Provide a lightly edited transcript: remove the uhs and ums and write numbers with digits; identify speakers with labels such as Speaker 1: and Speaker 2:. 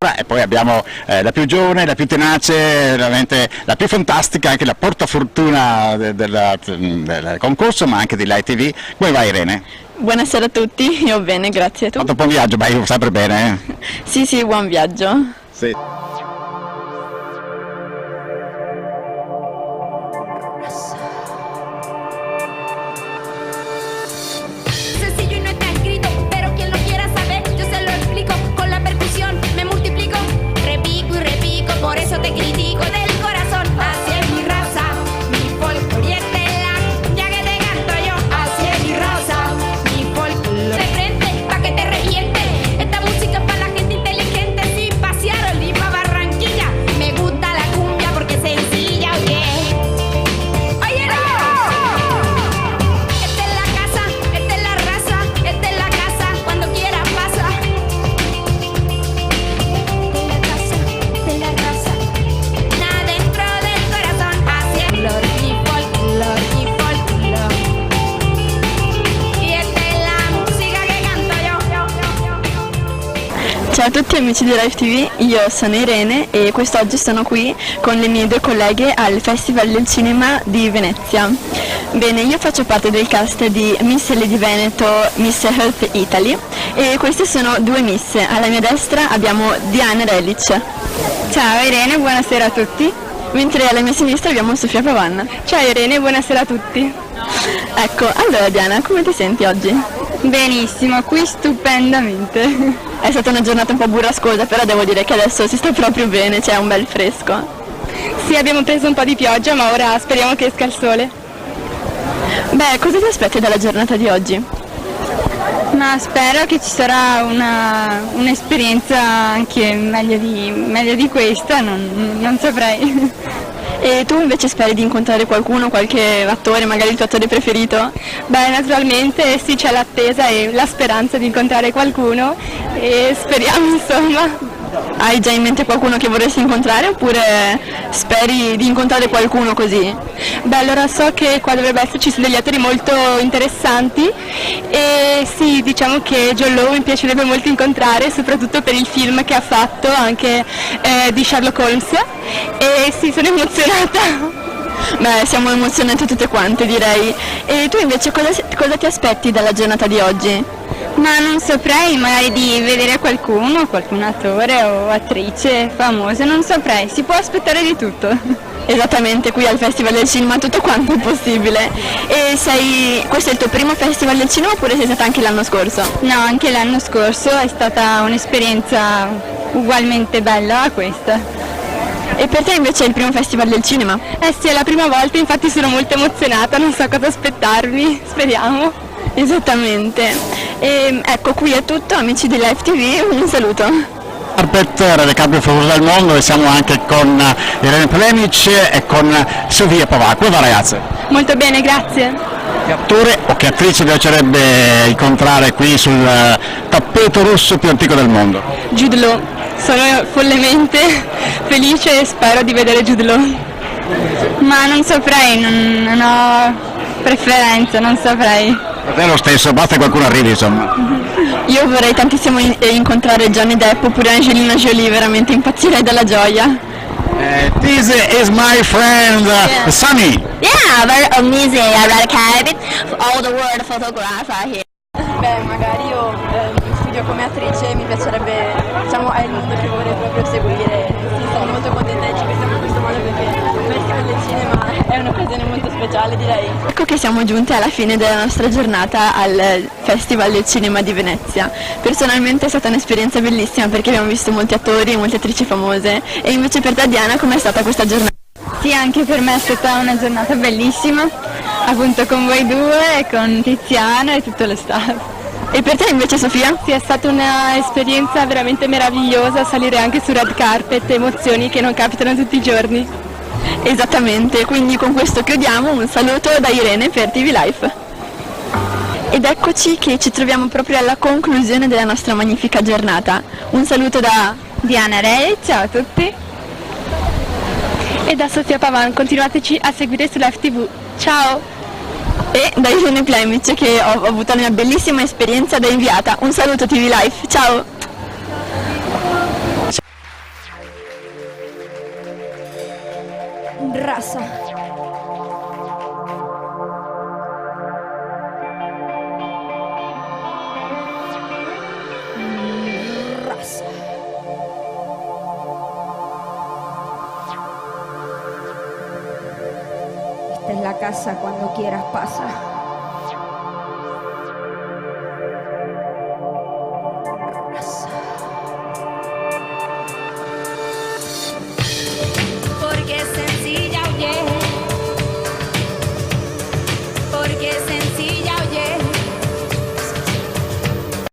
Speaker 1: E poi abbiamo la più giovane, la più tenace, veramente la più fantastica, anche la portafortuna del concorso, ma anche di Live TV. Come va Irene?
Speaker 2: Buonasera a tutti, io bene, grazie. Tu?
Speaker 1: Fatto un buon viaggio, vai sempre bene?
Speaker 2: Sì, buon viaggio.
Speaker 1: Sì.
Speaker 3: Sencillo y no está escrito, pero quien lo quiera saber, yo se lo explico. Con la percusión me multiplico, repico y repico, por eso te critico del corazón. Así es mi raza, mi folclore y esta es la ya que te canto yo. Así es mi raza, mi folclore. De frente, pa' que te reviente. Esta música es para la gente inteligente, sí, pasearon Lima, Barranquilla. Me gusta la cumbia porque es sencilla, oye. Oye, no. Esta es la casa, esta es la raza, esta es la casa, cuando quieras pasa. Esta es la raza, nada dentro del corazón. Así es folclore y folclore. Y esta es la música que canto yo.
Speaker 2: Ciao a tutti amici di Live TV, io sono Irene e quest'oggi sono qui con le mie due colleghe al Festival del Cinema di Venezia. Bene, io faccio parte del cast di Miss Lady Veneto, Miss Health Italy e queste sono due miss. Alla mia destra abbiamo Diana Relic. Ciao Irene, buonasera a tutti. Mentre alla mia sinistra abbiamo Sofia Pavanna. Ciao Irene, buonasera a tutti. Ecco, allora Diana, come ti senti oggi? Benissimo, qui stupendamente. È stata una giornata un po' burrascosa, però devo dire che adesso si sta proprio bene, c'è un bel fresco. Sì, abbiamo preso un po' di pioggia, ma ora speriamo che esca il sole. Beh, cosa ti aspetti dalla giornata di oggi? Ma spero che ci sarà un'esperienza anche meglio di questa, non saprei. E tu invece speri di incontrare qualcuno, qualche attore, magari il tuo attore preferito? Beh, naturalmente sì, c'è l'attesa e la speranza di incontrare qualcuno e speriamo insomma. Hai già in mente qualcuno che vorresti incontrare oppure speri di incontrare qualcuno così? Beh, allora so che qua dovrebbe esserci degli attori molto interessanti e sì, diciamo che John Lowe mi piacerebbe molto incontrare, soprattutto per il film che ha fatto anche di Sherlock Holmes e sì, sono emozionata. Beh, siamo emozionate tutte quante direi. E tu invece cosa ti aspetti dalla giornata di oggi? Ma non saprei, magari di vedere qualcuno, qualcun attore o attrice famosa, non saprei, si può aspettare di tutto. Esattamente, qui al Festival del Cinema tutto quanto è possibile. E questo è il tuo primo Festival del Cinema oppure sei stata anche l'anno scorso? No, anche l'anno scorso è stata un'esperienza ugualmente bella a questa. E per te invece è il primo Festival del Cinema? Eh sì, è la prima volta, infatti sono molto emozionata, non so cosa aspettarmi, speriamo. Esattamente. E ecco, qui è tutto, amici di Live TV, un saluto.
Speaker 1: Carpet, le capre favore del mondo e siamo anche con Irene Plemic e con Sofia Pavà. Come va ragazze?
Speaker 2: Molto bene, grazie.
Speaker 1: Che attore o che attrice vi piacerebbe incontrare qui sul tappeto rosso più antico del mondo?
Speaker 2: Jude Law, sono follemente felice e spero di vedere Jude Law. Ma non saprei, non ho preferenza, non saprei.
Speaker 1: Per te è lo stesso, basta che qualcuno arrivi insomma.
Speaker 2: Io vorrei tantissimo incontrare Johnny Depp oppure Angelina Jolie, veramente impazzirei dalla gioia.
Speaker 1: This is my friend Sunny.
Speaker 4: Yeah, very amazing. I read Caribbean. All the world photographer here.
Speaker 2: Beh, magari io in studio come attrice mi piacerebbe, diciamo, è il mondo che vorrei proprio seguire. Sì, sono molto contenta di ci siamo in questo modo perché il Festival del Cinema è un'occasione molto speciale, direi. Ecco che siamo giunte alla fine della nostra giornata al Festival del Cinema di Venezia. Personalmente è stata un'esperienza bellissima perché abbiamo visto molti attori e molte attrici famose. E invece per te Diana com'è stata questa giornata? Sì, anche per me è stata una giornata bellissima, appunto con voi due, con Tiziano e tutto lo staff. E per te invece Sofia? Sì, è stata un'esperienza veramente meravigliosa, salire anche su red carpet, emozioni che non capitano tutti i giorni. Esattamente, quindi con questo chiudiamo, un saluto da Irene per TV Life. Ed eccoci che ci troviamo proprio alla conclusione della nostra magnifica giornata. Un saluto da Diana Rei, ciao a tutti. E da Sofia Pavan, continuateci a seguire sull'FTV. Ciao! E da Irene Plemic che ho avuto la mia bellissima esperienza da inviata. Un saluto TV Life, ciao!
Speaker 5: casa. Raza. Esta es la casa, cuando quieras pasa.